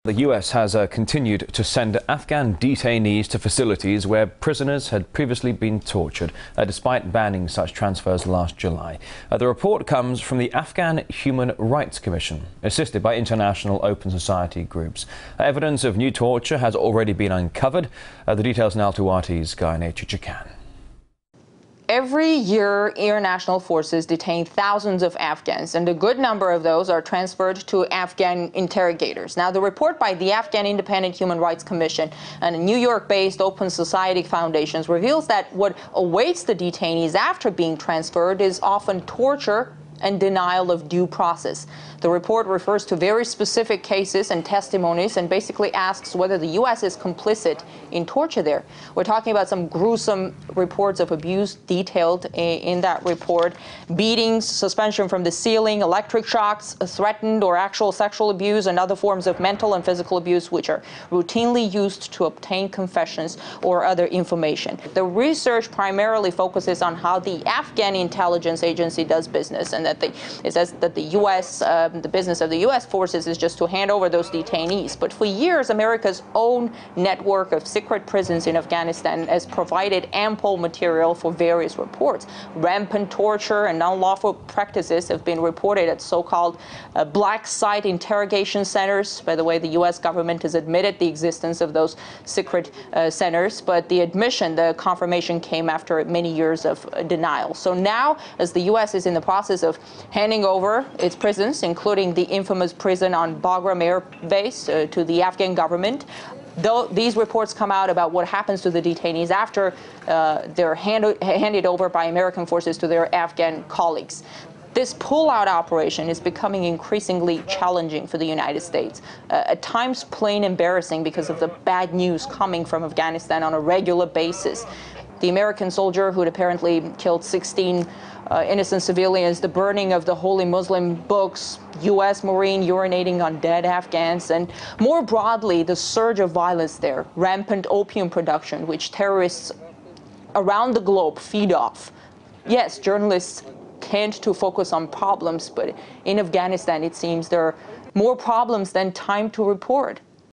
The US has continued to send Afghan detainees to facilities where prisoners had previously been tortured, despite banning such transfers last July. The report comes from the Afghan Human Rights Commission, assisted by international open society groups. Evidence of new torture has already been uncovered. The details now to RT's Guy Nature-Chakan. Every year, international forces detain thousands of Afghans, and a good number of those are transferred to Afghan interrogators. Now, the report by the Afghan Independent Human Rights Commission and a New York-based Open Society Foundations reveals that what awaits the detainees after being transferred is often torture and denial of due process. The report refers to very specific cases and testimonies and basically asks whether the U.S. is complicit in torture there. We're talking about some gruesome reports of abuse detailed in that report: beatings, suspension from the ceiling, electric shocks, threatened or actual sexual abuse, and other forms of mental and physical abuse which are routinely used to obtain confessions or other information. The research primarily focuses on how the Afghan intelligence agency does business, and that it says that the U.S. The business of the U.S. forces is just to hand over those detainees. But for years, America's own network of secret prisons in Afghanistan has provided ample material for various reports. Rampant torture and unlawful practices have been reported at so-called black site interrogation centers. By the way, the U.S. government has admitted the existence of those secret centers, but the confirmation came after many years of denial. So now, as the U.S. is in the process of handing over its prisons, including the infamous prison on Bagram Air Base, to the Afghan government, though these reports come out about what happens to the detainees after they're handed over by American forces to their Afghan colleagues. This pull-out operation is becoming increasingly challenging for the United States, at times plain embarrassing because of the bad news coming from Afghanistan on a regular basis. The American soldier who had apparently killed 16 innocent civilians, the burning of the holy Muslim books, U.S. Marine urinating on dead Afghans, and more broadly, the surge of violence there, rampant opium production, which terrorists around the globe feed off. Yes, journalists tend to focus on problems, but in Afghanistan, it seems there are more problems than time to report.